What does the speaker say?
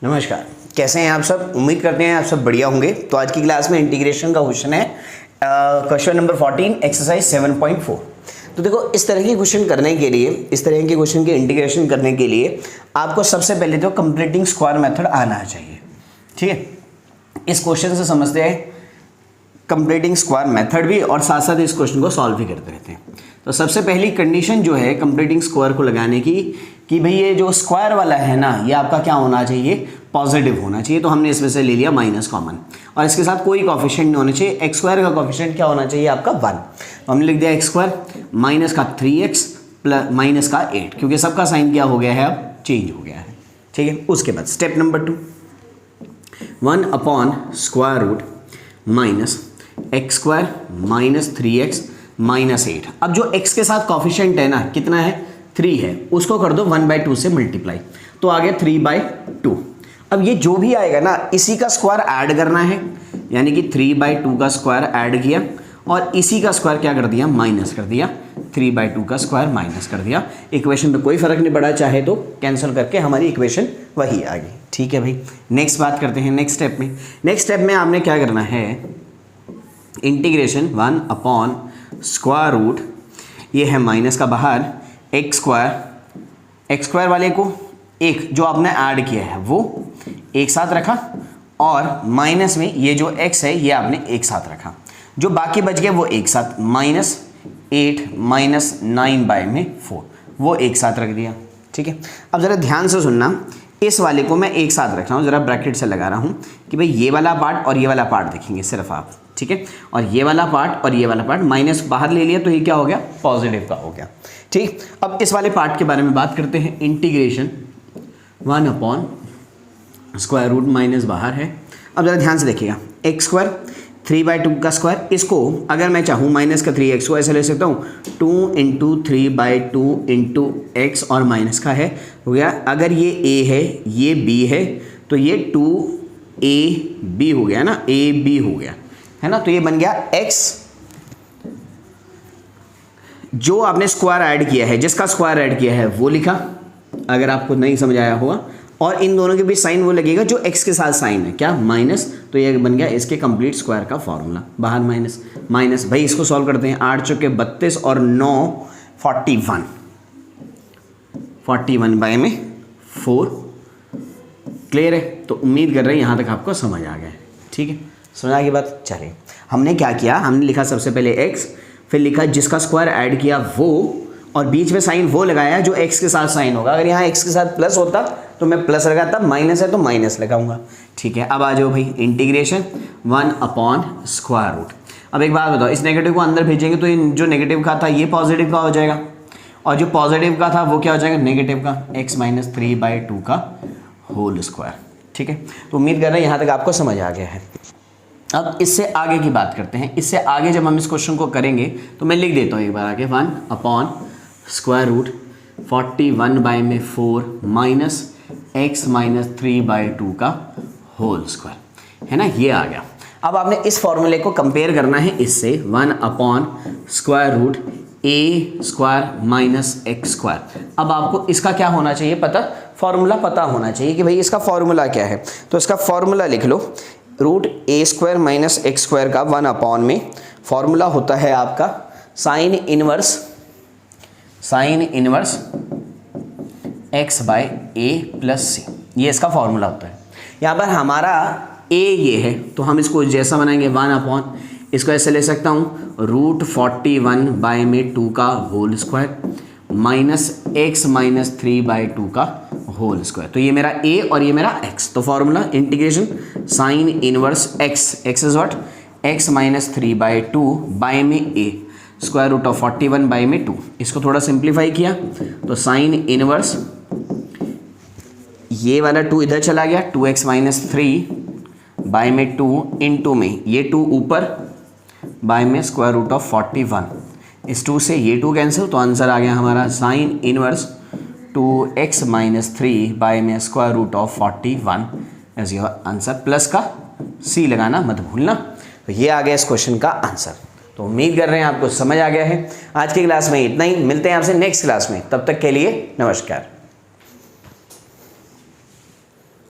नमस्कार, कैसे हैं आप सब। उम्मीद करते हैं आप सब बढ़िया होंगे। तो आज की क्लास में इंटीग्रेशन का क्वेश्चन है क्वेश्चन नंबर 14 एक्सरसाइज 7.4। तो देखो, इस तरह के क्वेश्चन करने के लिए, इस तरह के क्वेश्चन के इंटीग्रेशन करने के लिए आपको सबसे पहले तो कंप्लीटिंग स्क्वायर मेथड आना चाहिए। ठीक है, इस क्वेश्चन से समझते हैं कंप्लीटिंग स्क्वायर मेथड भी और साथ साथ इस क्वेश्चन को सॉल्व भी करते रहते हैं। तो सबसे पहली कंडीशन जो है कंप्लीटिंग स्क्वायर को लगाने की कि भाई ये जो स्क्वायर वाला है ना, ये आपका क्या होना चाहिए, पॉजिटिव होना चाहिए। तो हमने इसमें से ले लिया माइनस कॉमन और इसके साथ कोई कॉफिशिएंट नहीं होना चाहिए। एक्स स्क्वायर का कॉफिशिएंट क्या होना चाहिए आपका 1। तो हमने लिख दिया एक्स स्क्वायर माइनस का 3x प्लस माइनस का 8, क्योंकि सबका साइन क्या हो गया है, अब चेंज हो गया है। ठीक है, उसके बाद step number 2, 1 upon square root minus x square minus 3x minus 8। अब जो x के साथ कॉफिशिएंट है ना, कितना है, 3 है, उसको कर दो 1/2 से मल्टीप्लाई, तो आ गया 3/2। अब ये जो भी आएगा ना, इसी का स्क्वायर ऐड करना है, यानी कि 3/2 का स्क्वायर ऐड किया और इसी का स्क्वायर क्या कर दिया, माइनस कर दिया। 3/2 का स्क्वायर माइनस कर दिया। इक्वेशन में कोई फर्क नहीं पड़ा, चाहे तो कैंसिल करके हमारी इक्वेशन वही आ गई। ठीक है भाई, नेक्स्ट बात करते हैं नेक्स्ट स्टेप में। नेक्स्ट स्टेप में आपने क्या करना है, इंटीग्रेशन 1 अपॉन स्क्वायर रूट, ये है माइनस का बाहर, एक्स स्क्वायर वाले को एक जो आपने ऐड किया है वो एक साथ रखा और माइनस में ये जो x है ये आपने एक साथ रखा, जो बाकी बच गया वो एक साथ, -8 माइनस 9/4 वो एक साथ रख दिया। ठीक है, अब ज़रा ध्यान से सुनना, इस वाले को मैं एक साथ रख रहा हूँ, ज़रा ब्रैकेट से लगा रहा हूँ कि भाई ये वाला पार्ट और ये वाला पार्ट देखेंगे सिर्फ आप। ठीक है, और ये वाला पार्ट और ये वाला पार्ट माइनस बाहर ले लिया तो ये क्या हो गया, पॉजिटिव का हो गया। ठीक, अब इस वाले पार्ट के बारे में बात करते हैं। Integration 1 upon square root minus बाहर है। अब ज़रा ध्यान से देखिएगा, एक्स स्क्वायर 3/2 का स्क्वायर, इसको अगर मैं चाहूँ माइनस का 3x को ऐसे ले सकता हूँ, 2 × 3/2 × x और माइनस का है, हो गया। अगर ये a है ये b है तो ये 2ab हो गया ना, ab हो गया है ना। तो ये बन गया x, जो आपने स्क्वायर ऐड किया है, जिसका स्क्वायर ऐड किया है वो लिखा, अगर आपको नहीं समझ आया होगा, और इन दोनों के बीच साइन वो लगेगा जो x के साथ साइन है, क्या, माइनस। तो ये बन गया इसके कंप्लीट स्क्वायर का फॉर्मूला, बाहर माइनस माइनस। भाई इसको सॉल्व करते हैं, 8 चौके 32 और 9 41, 41/4। क्लियर है, तो उम्मीद कर रहे हैं यहाँ तक आपको समझ आ गया है। ठीक है, समझ आ गई बात। चलिए, हमने क्या किया, हमने लिखा सबसे पहले x, फिर लिखा जिसका स्क्वायर ऐड किया वो, और बीच में साइन वो लगाया जो x के साथ साइन होगा। अगर यहाँ x के साथ प्लस होता तो मैं प्लस लगाता, माइनस है तो माइनस लगाऊंगा। ठीक है, अब आ जाओ भाई, इंटीग्रेशन 1 अपॉन स्क्वायर रूट। अब एक बात बताओ, इस नेगेटिव को अंदर भेजेंगे तो ये जो नेगेटिव का था ये पॉजिटिव का हो जाएगा, और जो पॉजिटिव का था वो क्या हो जाएगा, नेगेटिव का, x - 3/2 का होल स्क्वायर। ठीक है, तो उम्मीद कर रहे हैं यहाँ तक आपको समझ आ गया है। अब इससे आगे की बात करते हैं। इससे आगे जब हम इस क्वेश्चन को करेंगे तो मैं लिख देता हूँ एक बार आगे, 1 upon square root 41/4 minus x - 3/2 का होल स्क्वायर, है ना, ये आ गया। अब आपने इस फॉर्मूले को कंपेयर करना है इससे, 1 upon square root a square minus x square. अब आपको इसका क्या होना चाहिए, पता, फॉर्मूला पता होना चाहिए कि भाई इसका फॉर्मूला क्या है। तो इसका फॉर्मूला लिख लो, root a square minus x square का 1 अपॉन में फॉर्मूला होता है आपका साइन इनवर्स x/a + c, ये इसका फॉर्मूला होता है। यहाँ पर हमारा a ये है तो हम इसको जैसा बनाएंगे, 1 अपॉन, इसको ऐसे ले सकता हूँ, रूट 41/2 का होल स्क्वायर माइनस x - 3/2 का होल स्क्वायर। तो ये मेरा a और ये मेरा x। तो formula integration sine inverse x is what, x - 3/2 by में a स्क्वायर रूट ऑफ 41/2। इसको थोड़ा सिंप्लीफाई किया तो साइन इनवर्स, ये वाला 2 इधर चला गया, 2x - 3/2 इंटू में ये 2 ऊपर बाय में स्क्वायर रूट ऑफ 41, इस 2 से ये 2 कैंसिल, तो आंसर आ गया हमारा साइन इनवर्स 2x - 3 बाय में square root of 41 as your answer. Plus का c लगाना मत भूलना। तो ये आ गया इस क्वेश्चन का आंसर। तो उम्मीद कर रहे हैं आपको समझ आ गया है। आज की क्लास में इतना ही, मिलते हैं आपसे नेक्स्ट क्लास में, तब तक के लिए नमस्कार।